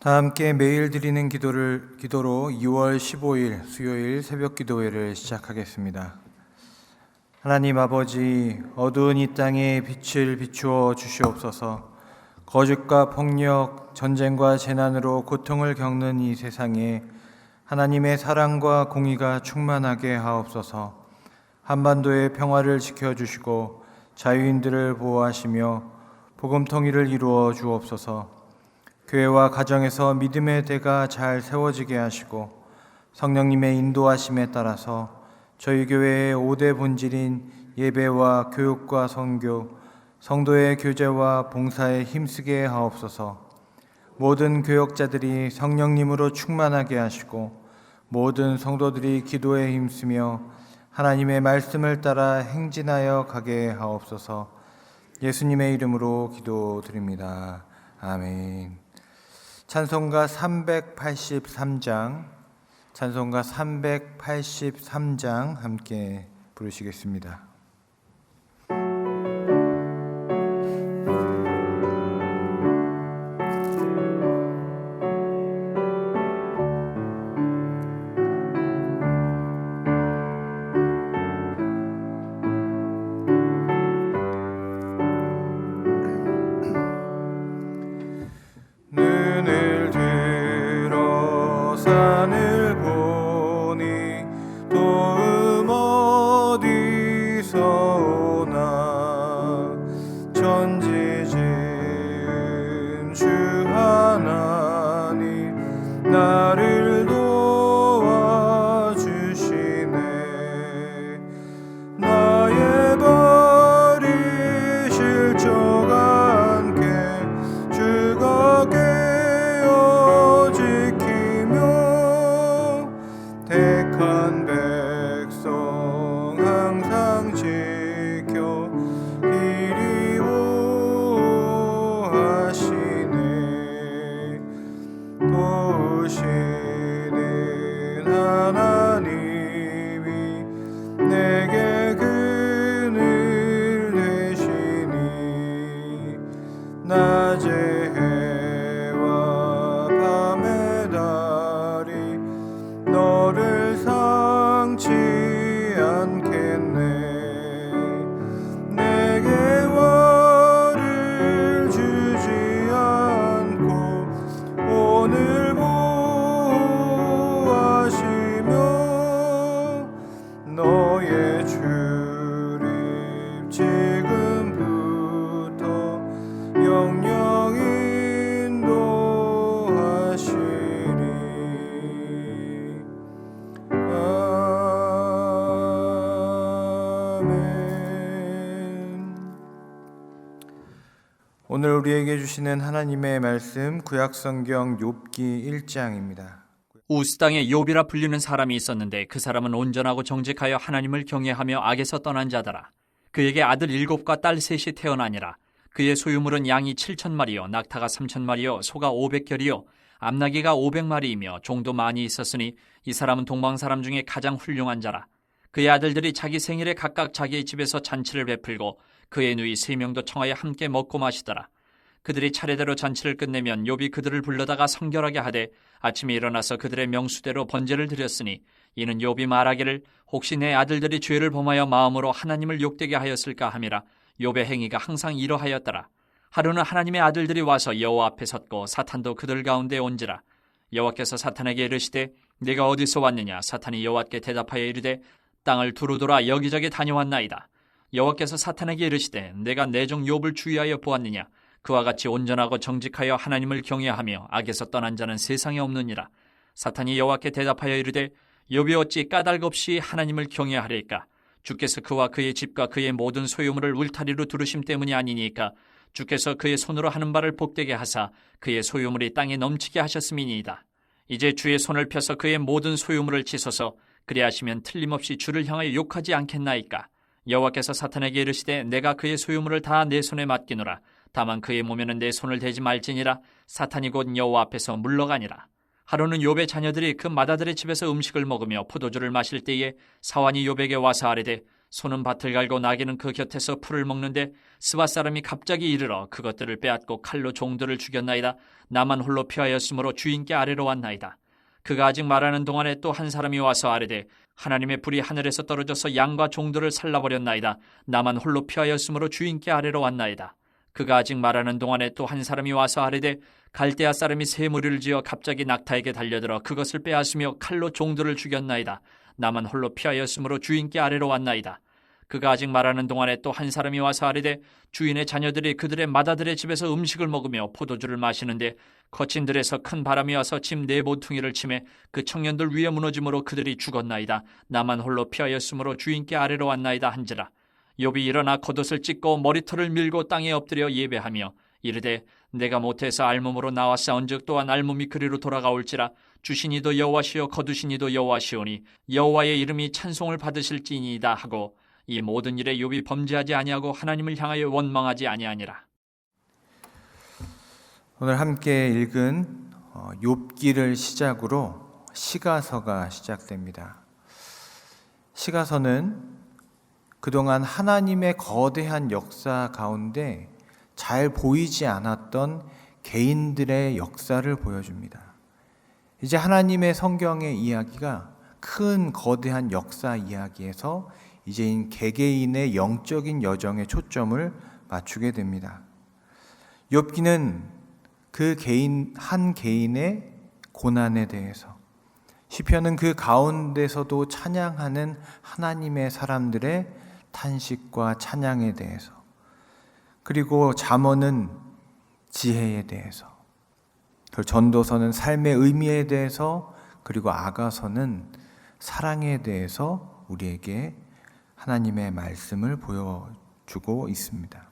다 함께 매일 드리는 기도로 2월 15일 수요일 새벽 기도회를 시작하겠습니다. 하나님 아버지, 어두운 이 땅에 빛을 비추어 주시옵소서. 거짓과 폭력, 전쟁과 재난으로 고통을 겪는 이 세상에 하나님의 사랑과 공의가 충만하게 하옵소서. 한반도의 평화를 지켜주시고 자유인들을 보호하시며 복음 통일을 이루어 주옵소서. 교회와 가정에서 믿음의 대가 잘 세워지게 하시고 성령님의 인도하심에 따라서 저희 교회의 5대 본질인 예배와 교육과 선교, 성도의 교제와 봉사에 힘쓰게 하옵소서. 모든 교역자들이 성령님으로 충만하게 하시고 모든 성도들이 기도에 힘쓰며 하나님의 말씀을 따라 행진하여 가게 하옵소서. 예수님의 이름으로 기도드립니다. 아멘. 찬송가 383장 함께 부르시겠습니다. 오늘 우리에게 주시는 하나님의 말씀 구약성경 욥기 1장입니다. 우스 땅에 욥이라 불리는 사람이 있었는데 그 사람은 온전하고 정직하여 하나님을 경외하며 악에서 떠난 자더라. 그에게 아들 7과 딸 3이 태어나니라. 그의 소유물은 양이 7,000마리요 낙타가 3,000마리요 소가 500결이요 암나귀가 500마리이며 종도 많이 있었으니 이 사람은 동방 사람 중에 가장 훌륭한 자라. 그의 아들들이 자기 생일에 각각 자기의 집에서 잔치를 베풀고 그의 누이 3명도 청하여 함께 먹고 마시더라. 그들이 차례대로 잔치를 끝내면 욥이 그들을 불러다가 성결하게 하되 아침에 일어나서 그들의 명수대로 번제를 드렸으니 이는 욥이 말하기를 혹시 내 아들들이 죄를 범하여 마음으로 하나님을 욕되게 하였을까 함이라. 욥의 행위가 항상 이러하였더라. 하루는 하나님의 아들들이 와서 여호와 앞에 섰고 사탄도 그들 가운데 온지라. 여호와께서 사탄에게 이르시되 네가 어디서 왔느냐. 사탄이 여호와께 대답하여 이르되 땅을 두루 돌아 여기저기 다녀왔나이다. 여호와께서 사탄에게 이르시되 내가 내 종 욥을 주의하여 보았느냐. 그와 같이 온전하고 정직하여 하나님을 경외하며 악에서 떠난 자는 세상에 없느니라. 사탄이 여호와께 대답하여 이르되 욥이 어찌 까닭 없이 하나님을 경외하리까. 주께서 그와 그의 집과 그의 모든 소유물을 울타리로 두르심 때문이 아니니까. 주께서 그의 손으로 하는 바를 복되게 하사 그의 소유물이 땅에 넘치게 하셨음이니이다. 이제 주의 손을 펴서 그의 모든 소유물을 치소서. 그리하시면 틀림없이 주를 향하여 욕하지 않겠나이까. 여호와께서 사탄에게 이르시되 내가 그의 소유물을 다 내 손에 맡기노라. 다만 그의 몸에는 내 손을 대지 말지니라. 사탄이 곧 여호와 앞에서 물러가니라. 하루는 욥의 자녀들이 그 맏아들의 집에서 음식을 먹으며 포도주를 마실 때에 사환이 욥에게 와서 아뢰되 소는 밭을 갈고 나귀는 그 곁에서 풀을 먹는데 스밧 사람이 갑자기 이르러 그것들을 빼앗고 칼로 종들을 죽였나이다. 나만 홀로 피하였으므로 주인께 아래로 왔나이다. 그가 아직 말하는 동안에 또 한 사람이 와서 아뢰되 하나님의 불이 하늘에서 떨어져서 양과 종들을 살라버렸나이다. 나만 홀로 피하였으므로 주인께 아래로 왔나이다. 그가 아직 말하는 동안에 또 한 사람이 와서 아뢰되 갈대아 사람이 새 무리를 지어 갑자기 낙타에게 달려들어 그것을 빼앗으며 칼로 종들을 죽였나이다. 나만 홀로 피하였으므로 주인께 아래로 왔나이다. 그가 아직 말하는 동안에 또 한 사람이 와서 아뢰되 주인의 자녀들이 그들의 맏아들의 집에서 음식을 먹으며 포도주를 마시는데 거친 들에서 큰 바람이 와서 집 네 모퉁이를 치매 그 청년들 위에 무너짐으로 그들이 죽었나이다. 나만 홀로 피하였으므로 주인께 아래로 왔나이다 한지라. 욥이 일어나 겉옷을 찢고 머리털을 밀고 땅에 엎드려 예배하며 이르되 내가 못해서 알몸으로 나왔사온즉 또한 알몸이 그리로 돌아가올지라. 주신 이도 여호와시요 거두신 이도 여호와시오니 여호와의 이름이 찬송을 받으실지니이다 하고 이 모든 일에 욥이 범죄하지 아니하고 하나님을 향하여 원망하지 아니하니라. 오늘 함께 읽은 욥기를 시작으로 시가서가 시작됩니다. 시가서는 그동안 하나님의 거대한 역사 가운데 잘 보이지 않았던 개인들의 역사를 보여줍니다. 이제 하나님의 성경의 이야기가 큰 거대한 역사 이야기에서 이제인 개개인의 영적인 여정에 초점을 맞추게 됩니다. 욥기는 그 개인 한 개인의 고난에 대해서, 시편은 그 가운데서도 찬양하는 하나님의 사람들의 탄식과 찬양에 대해서, 그리고 잠언은 지혜에 대해서, 그 전도서는 삶의 의미에 대해서, 그리고 아가서는 사랑에 대해서 우리에게 하나님의 말씀을 보여주고 있습니다.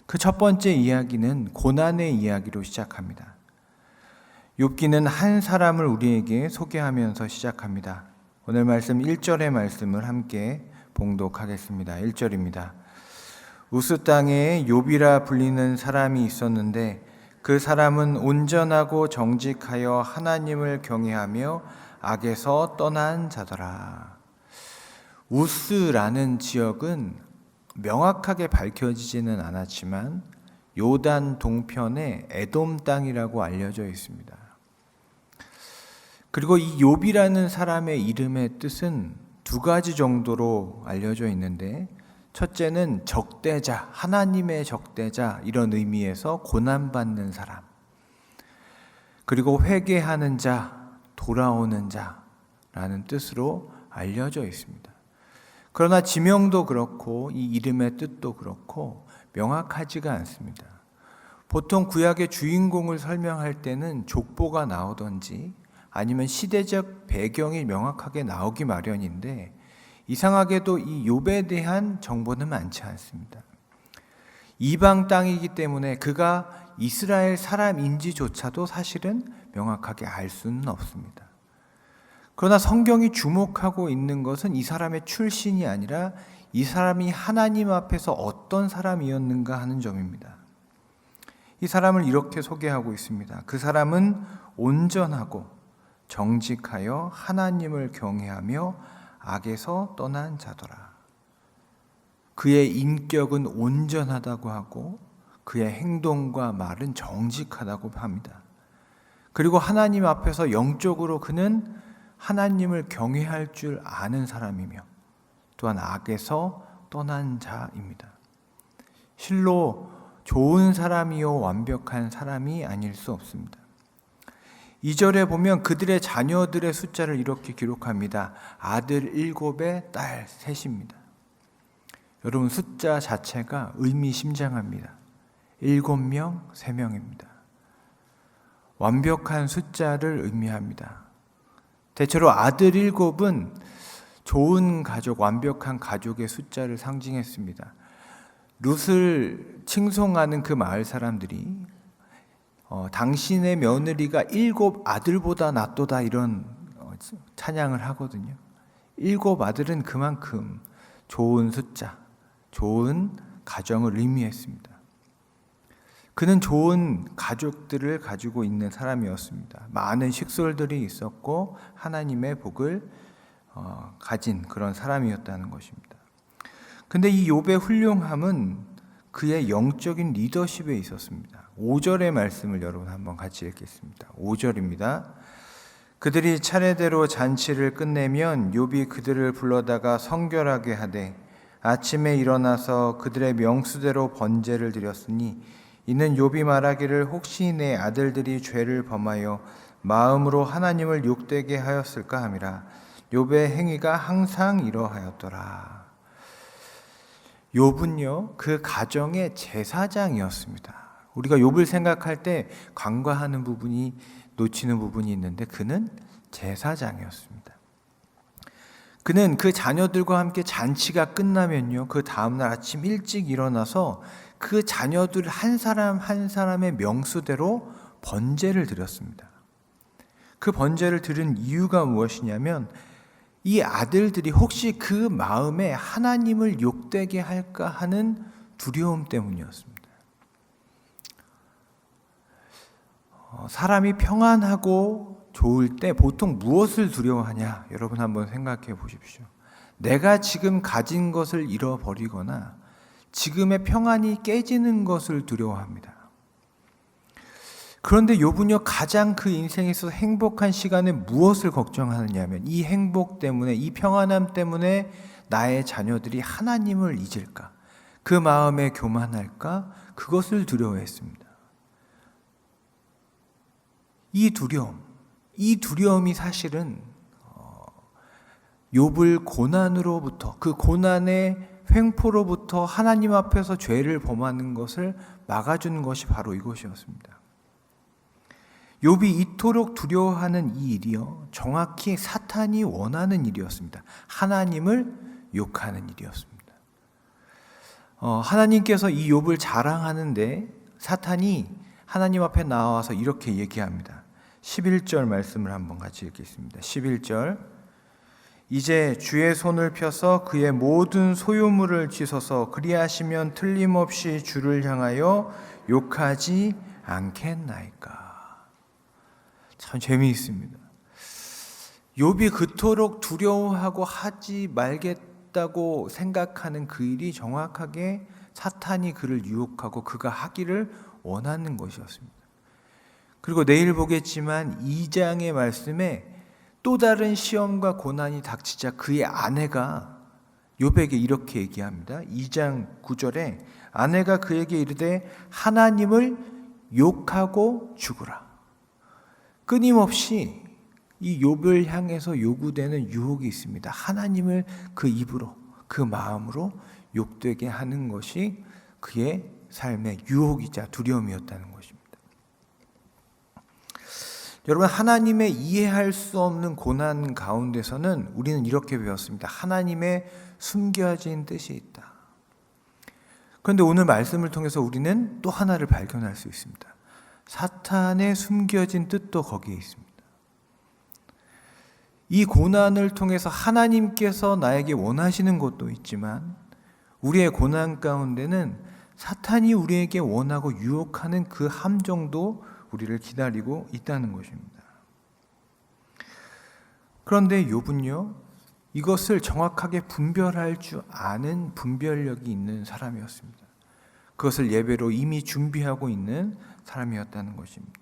그 첫 번째 이야기는 고난의 이야기로 시작합니다. 욥기는 한 사람을 우리에게 소개하면서 시작합니다. 오늘 말씀 1절의 말씀을 함께 봉독하겠습니다. 1절입니다. 우스 땅에 욥이라 불리는 사람이 있었는데 그 사람은 온전하고 정직하여 하나님을 경외하며 악에서 떠난 자더라. 우스라는 지역은 명확하게 밝혀지지는 않았지만 요단 동편의 에돔 땅이라고 알려져 있습니다. 그리고 이 욥이라는 사람의 이름의 뜻은 두 가지 정도로 알려져 있는데, 첫째는 적대자, 하나님의 적대자 이런 의미에서 고난받는 사람, 그리고 회개하는 자, 돌아오는 자라는 뜻으로 알려져 있습니다. 그러나 지명도 그렇고 이 이름의 뜻도 그렇고 명확하지가 않습니다. 보통 구약의 주인공을 설명할 때는 족보가 나오든지 아니면 시대적 배경이 명확하게 나오기 마련인데, 이상하게도 이 욥에 대한 정보는 많지 않습니다. 이방 땅이기 때문에 그가 이스라엘 사람인지조차도 사실은 명확하게 알 수는 없습니다. 그러나 성경이 주목하고 있는 것은 이 사람의 출신이 아니라 이 사람이 하나님 앞에서 어떤 사람이었는가 하는 점입니다. 이 사람을 이렇게 소개하고 있습니다. 그 사람은 온전하고 정직하여 하나님을 경외하며 악에서 떠난 자더라. 그의 인격은 온전하다고 하고 그의 행동과 말은 정직하다고 합니다. 그리고 하나님 앞에서 영적으로 그는 하나님을 경외할 줄 아는 사람이며 또한 악에서 떠난 자입니다. 실로 좋은 사람이요 완벽한 사람이 아닐 수 없습니다. 2절에 보면 그들의 자녀들의 숫자를 이렇게 기록합니다. 아들 7에 딸 3입니다. 여러분, 숫자 자체가 의미심장합니다. 7명, 3명입니다. 완벽한 숫자를 의미합니다. 대체로 아들 7은 좋은 가족, 완벽한 가족의 숫자를 상징했습니다. 룻을 칭송하는 그 마을 사람들이 당신의 며느리가 7 아들보다 낫도다 이런 찬양을 하거든요. 7 아들은 그만큼 좋은 숫자, 좋은 가정을 의미했습니다. 그는 좋은 가족들을 가지고 있는 사람이었습니다. 많은 식솔들이 있었고 하나님의 복을 가진 그런 사람이었다는 것입니다. 근데 이 욥의 훌륭함은 그의 영적인 리더십에 있었습니다. 5절의 말씀을 여러분 한번 같이 읽겠습니다. 5절입니다. 그들이 차례대로 잔치를 끝내면 욥이 그들을 불러다가 성결하게 하되 아침에 일어나서 그들의 명수대로 번제를 드렸으니 이는 욥이 말하기를 혹시 내 아들들이 죄를 범하여 마음으로 하나님을 욕되게 하였을까 함이라. 욥의 행위가 항상 이러하였더라. 욥은요, 그 가정의 제사장이었습니다. 우리가 욥을 생각할 때 간과하는 부분이, 놓치는 부분이 있는데 그는 제사장이었습니다. 그는 그 자녀들과 함께 잔치가 끝나면요, 그 다음날 아침 일찍 일어나서 그 자녀들 한 사람 한 사람의 명수대로 번제를 드렸습니다. 그 번제를 드린 이유가 무엇이냐면 이 아들들이 혹시 그 마음에 하나님을 욕되게 할까 하는 두려움 때문이었습니다. 사람이 평안하고 좋을 때 보통 무엇을 두려워하냐? 여러분 한번 생각해 보십시오. 내가 지금 가진 것을 잃어버리거나 지금의 평안이 깨지는 것을 두려워합니다. 그런데 욥은요, 가장 그 인생에서 행복한 시간에 무엇을 걱정하느냐면 이 행복 때문에, 이 평안함 때문에 나의 자녀들이 하나님을 잊을까, 그 마음에 교만할까, 그것을 두려워했습니다. 이 두려움이 사실은 욥을 고난으로부터, 그 고난의 횡포로부터 하나님 앞에서 죄를 범하는 것을 막아주는 것이 바로 이것이었습니다. 욥이 이토록 두려워하는 이 일이요, 정확히 사탄이 원하는 일이었습니다. 하나님을 욕하는 일이었습니다. 하나님께서 이 욥을 자랑하는데 사탄이 하나님 앞에 나와서 이렇게 얘기합니다. 11절 말씀을 한번 같이 읽겠습니다. 11절, 이제 주의 손을 펴서 그의 모든 소유물을 찢어서 그리하시면 틀림없이 주를 향하여 욕하지 않겠나이까. 참 재미있습니다. 욥이 그토록 두려워하고 하지 말겠다고 생각하는 그 일이 정확하게 사탄이 그를 유혹하고 그가 하기를 원하는 것이었습니다. 그리고 내일 보겠지만 2장의 말씀에 또 다른 시험과 고난이 닥치자 그의 아내가 욥에게 이렇게 얘기합니다. 2장 9절에 아내가 그에게 이르되 하나님을 욕하고 죽으라. 끊임없이 이 욥을 향해서 요구되는 유혹이 있습니다. 하나님을 그 입으로, 그 마음으로 욕되게 하는 것이 그의 삶의 유혹이자 두려움이었다는 것입니다. 여러분, 하나님의 이해할 수 없는 고난 가운데서는 우리는 이렇게 배웠습니다. 하나님의 숨겨진 뜻이 있다. 그런데 오늘 말씀을 통해서 우리는 또 하나를 발견할 수 있습니다. 사탄의 숨겨진 뜻도 거기에 있습니다. 이 고난을 통해서 하나님께서 나에게 원하시는 것도 있지만 우리의 고난 가운데는 사탄이 우리에게 원하고 유혹하는 그 함정도 우리를 기다리고 있다는 것입니다. 그런데 욥은요, 이것을 정확하게 분별할 줄 아는 분별력이 있는 사람이었습니다. 그것을 예배로 이미 준비하고 있는 사람이었다는 것입니다.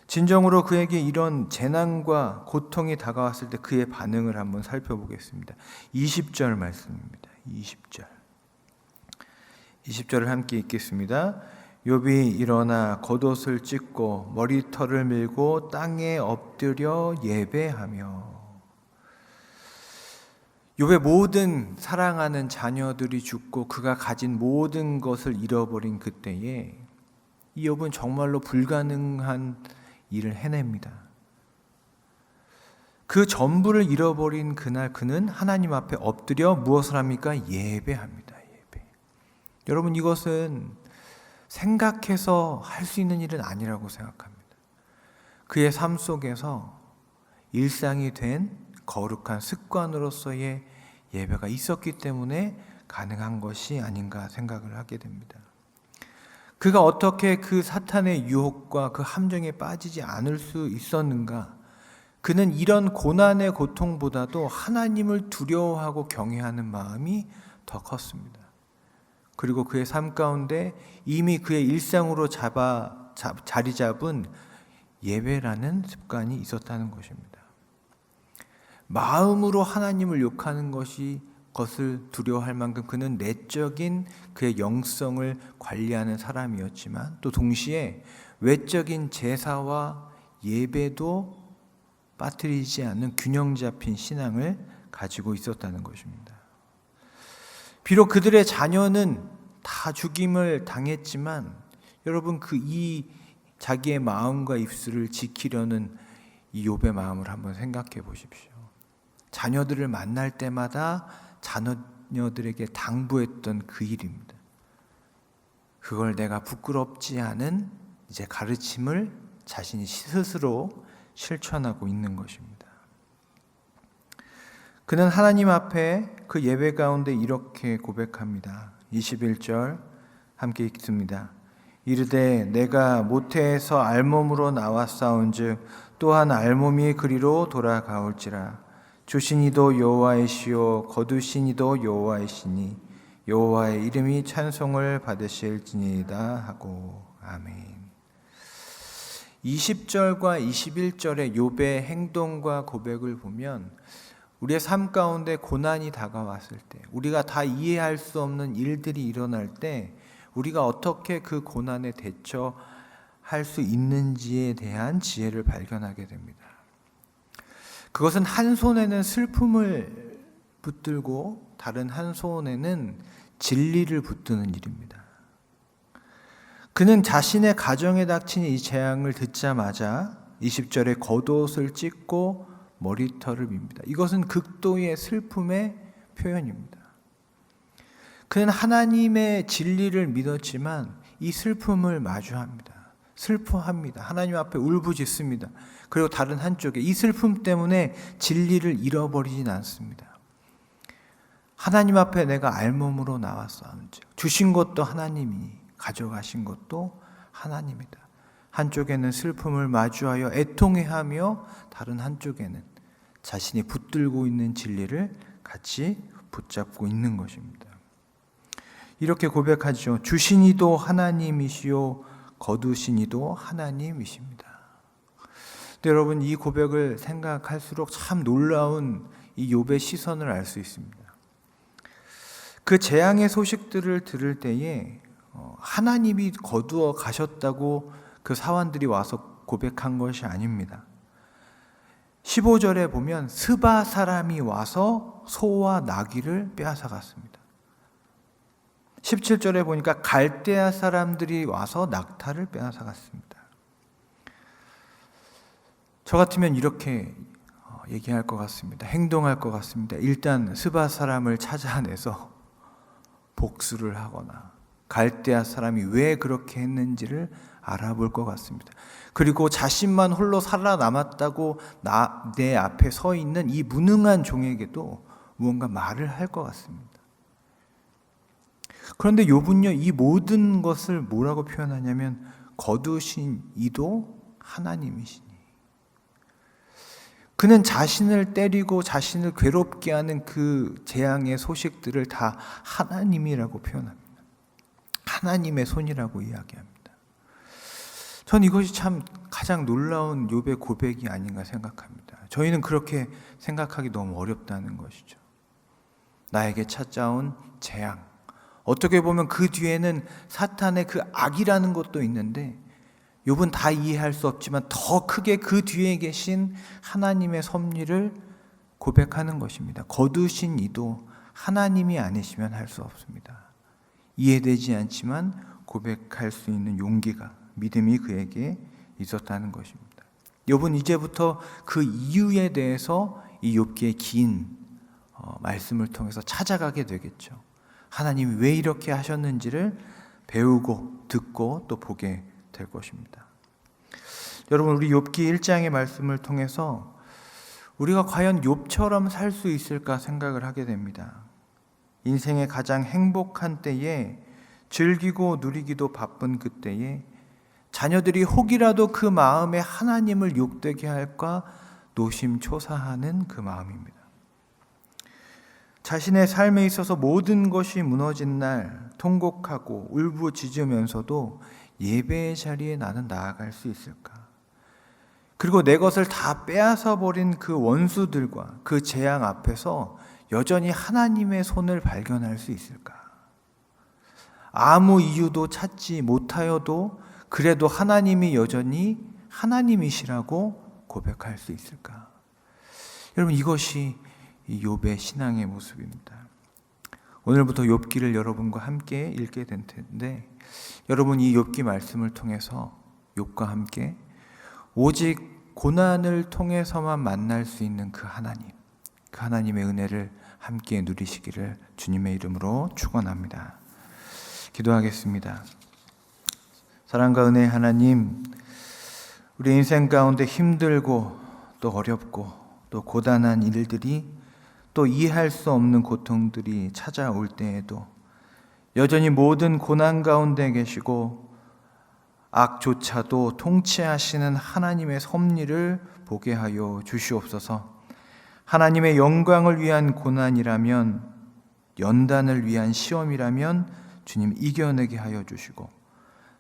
진정으로 그에게 이런 재난과 고통이 다가왔을 때 그의 반응을 한번 살펴보겠습니다. 20절 말씀입니다. 20절을 함께 읽겠습니다. 욥이 일어나 겉옷을 찢고 머리털을 밀고 땅에 엎드려 예배하며. 욥의 모든 사랑하는 자녀들이 죽고 그가 가진 모든 것을 잃어버린 그때에 이 욥은 정말로 불가능한 일을 해냅니다. 그 전부를 잃어버린 그날 그는 하나님 앞에 엎드려 무엇을 합니까? 예배합니다. 예배. 여러분, 이것은 생각해서 할 수 있는 일은 아니라고 생각합니다. 그의 삶 속에서 일상이 된 거룩한 습관으로서의 예배가 있었기 때문에 가능한 것이 아닌가 생각을 하게 됩니다. 그가 어떻게 그 사탄의 유혹과 그 함정에 빠지지 않을 수 있었는가? 그는 이런 고난의 고통보다도 하나님을 두려워하고 경외하는 마음이 더 컸습니다. 그리고 그의 삶 가운데 이미 그의 일상으로 자리 잡은 예배라는 습관이 있었다는 것입니다. 마음으로 하나님을 욕하는 것을 두려워할 만큼 그는 내적인 그의 영성을 관리하는 사람이었지만 또 동시에 외적인 제사와 예배도 빠뜨리지 않는 균형 잡힌 신앙을 가지고 있었다는 것입니다. 비록 그들의 자녀는 다 죽임을 당했지만 여러분 자기의 마음과 입술을 지키려는 이 욥의 마음을 한번 생각해 보십시오. 자녀들을 만날 때마다 자녀들에게 당부했던 그 일입니다. 그걸 내가 부끄럽지 않은 이제 가르침을 자신이 스스로 실천하고 있는 것입니다. 그는 하나님 앞에 그 예배 가운데 이렇게 고백합니다. 21절 함께 읽습니다. 이르되 내가 모태에서 알몸으로 나왔사온즉 또한 알몸이 그리로 돌아가올지라. 주신이도 여호와이시요 거두신이도 여호와이시니 여호와의 이름이 찬송을 받으실지니이다 하고. 아멘. 20절과 21절의 욥의 행동과 고백을 보면 우리의 삶 가운데 고난이 다가왔을 때, 우리가 다 이해할 수 없는 일들이 일어날 때 우리가 어떻게 그 고난에 대처할 수 있는지에 대한 지혜를 발견하게 됩니다. 그것은 한 손에는 슬픔을 붙들고 다른 한 손에는 진리를 붙드는 일입니다. 그는 자신의 가정에 닥친 이 재앙을 듣자마자 20절에 겉옷을 찢고 머리털을 밉니다. 이것은 극도의 슬픔의 표현입니다. 그는 하나님의 진리를 믿었지만 이 슬픔을 마주합니다. 슬퍼합니다. 하나님 앞에 울부짖습니다. 그리고 다른 한쪽에 이 슬픔 때문에 진리를 잃어버리진 않습니다. 하나님 앞에 내가 알몸으로 나왔어. 주신 것도 하나님이니 가져가신 것도 하나님이다. 한쪽에는 슬픔을 마주하여 애통해하며 다른 한쪽에는 자신이 붙들고 있는 진리를 같이 붙잡고 있는 것입니다. 이렇게 고백하죠. 주신이도 하나님이시요 거두신이도 하나님이십니다. 근데 여러분 이 고백을 생각할수록 참 놀라운 이 욥의 시선을 알 수 있습니다. 그 재앙의 소식들을 들을 때에 하나님이 거두어 가셨다고 그 사환들이 와서 고백한 것이 아닙니다. 15절에 보면 스바 사람이 와서 소와 나귀를 빼앗아 갔습니다. 17절에 보니까 갈대아 사람들이 와서 낙타를 빼앗아 갔습니다. 저 같으면 이렇게 얘기할 것 같습니다. 행동할 것 같습니다. 일단 스바 사람을 찾아내서 복수를 하거나 갈대아 사람이 왜 그렇게 했는지를 알아볼 것 같습니다. 그리고 자신만 홀로 살아남았다고 내 앞에 서 있는 이 무능한 종에게도 무언가 말을 할 것 같습니다. 그런데 욥은요, 이 모든 것을 뭐라고 표현하냐면 거두신 이도 하나님이시니. 그는 자신을 때리고 자신을 괴롭게 하는 그 재앙의 소식들을 다 하나님이라고 표현합니다. 하나님의 손이라고 이야기합니다. 전 이것이 참 가장 놀라운 욥의 고백이 아닌가 생각합니다. 저희는 그렇게 생각하기 너무 어렵다는 것이죠. 나에게 찾아온 재앙. 어떻게 보면 그 뒤에는 사탄의 그 악이라는 것도 있는데 욥은 다 이해할 수 없지만 더 크게 그 뒤에 계신 하나님의 섭리를 고백하는 것입니다. 거두신 이도 하나님이 아니시면 할 수 없습니다. 이해되지 않지만 고백할 수 있는 용기가, 믿음이 그에게 있었다는 것입니다. 욥은 이제부터 그 이유에 대해서 이 욥기의 긴 말씀을 통해서 찾아가게 되겠죠. 하나님이 왜 이렇게 하셨는지를 배우고 듣고 또 보게 될 것입니다. 여러분, 우리 욥기 1장의 말씀을 통해서 우리가 과연 욥처럼 살 수 있을까 생각을 하게 됩니다. 인생의 가장 행복한 때에, 즐기고 누리기도 바쁜 그때에 자녀들이 혹이라도 그 마음에 하나님을 욕되게 할까 노심초사하는 그 마음입니다. 자신의 삶에 있어서 모든 것이 무너진 날 통곡하고 울부짖으면서도 예배의 자리에 나는 나아갈 수 있을까? 그리고 내 것을 다 빼앗아 버린 그 원수들과 그 재앙 앞에서 여전히 하나님의 손을 발견할 수 있을까? 아무 이유도 찾지 못하여도 그래도 하나님이 여전히 하나님이시라고 고백할 수 있을까? 여러분, 이것이 이 욥의 신앙의 모습입니다. 오늘부터 욥기를 여러분과 함께 읽게 될 텐데, 여러분 이 욥기 말씀을 통해서 욥과 함께 오직 고난을 통해서만 만날 수 있는 그 하나님, 그 하나님의 은혜를 함께 누리시기를 주님의 이름으로 축원합니다. 기도하겠습니다. 사랑과 은혜의 하나님, 우리 인생 가운데 힘들고 또 어렵고 또 고단한 일들이 또 이해할 수 없는 고통들이 찾아올 때에도 여전히 모든 고난 가운데 계시고 악조차도 통치하시는 하나님의 섭리를 보게 하여 주시옵소서. 하나님의 영광을 위한 고난이라면, 연단을 위한 시험이라면 주님 이겨내게 하여 주시고,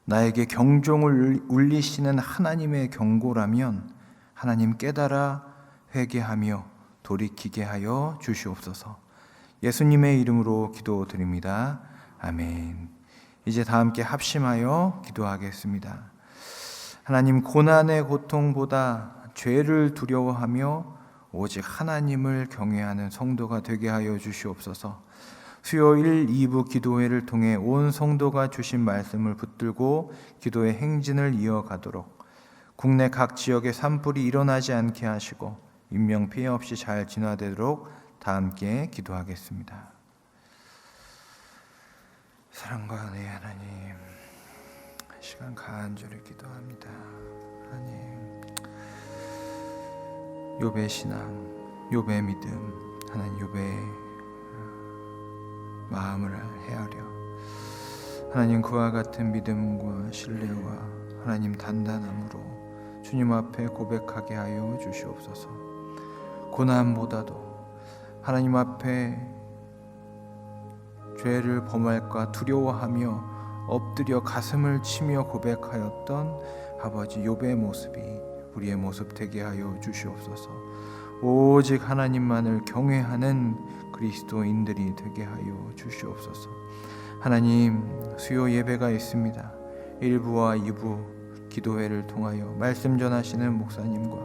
나에게 경종을 울리시는 하나님의 경고라면 하나님 깨달아 회개하며 돌이키게 하여 주시옵소서. 예수님의 이름으로 기도드립니다. 아멘. 이제 다 함께 합심하여 기도하겠습니다. 하나님, 고난의 고통보다 죄를 두려워하며 오직 하나님을 경외하는 성도가 되게 하여 주시옵소서. 수요일 2부 기도회를 통해 온 성도가 주신 말씀을 붙들고 기도의 행진을 이어가도록, 국내 각 지역에 산불이 일어나지 않게 하시고 인명피해 없이 잘 진화되도록 다 함께 기도하겠습니다. 사랑과 은혜의 하나님, 시간 간절히 기도합니다. 하나님, 욥의 신앙, 욥의 믿음, 하나님 욥의 마음을 헤아려 하나님 그와 같은 믿음과 신뢰와 하나님 단단함으로 주님 앞에 고백하게 하여 주시옵소서. 고난보다도 하나님 앞에 죄를 범할까 두려워하며 엎드려 가슴을 치며 고백하였던 아버지 욥의 모습이 우리의 모습 되게 하여 주시옵소서. 오직 하나님만을 경외하는 그리스도인들이 되게 하여 주시옵소서. 하나님, 수요 예배가 있습니다. 1부와 2부 기도회를 통하여 말씀 전하시는 목사님과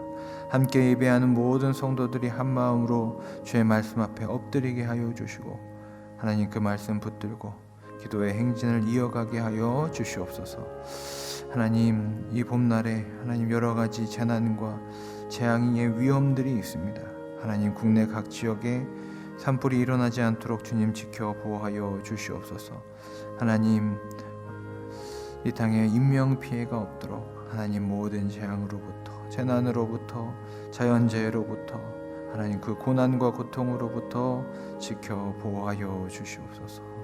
함께 예배하는 모든 성도들이 한 마음으로 주의 말씀 앞에 엎드리게 하여 주시고, 하나님 그 말씀 붙들고 기도의 행진을 이어가게 하여 주시옵소서. 하나님, 이 봄날에 하나님 여러 가지 재난과 재앙의 위험들이 있습니다. 하나님, 국내 각 지역에 산불이 일어나지 않도록 주님 지켜 보호하여 주시옵소서. 하나님, 이 땅에 인명피해가 없도록 하나님 모든 재앙으로부터, 재난으로부터, 자연재해로부터 하나님 그 고난과 고통으로부터 지켜 보호하여 주시옵소서.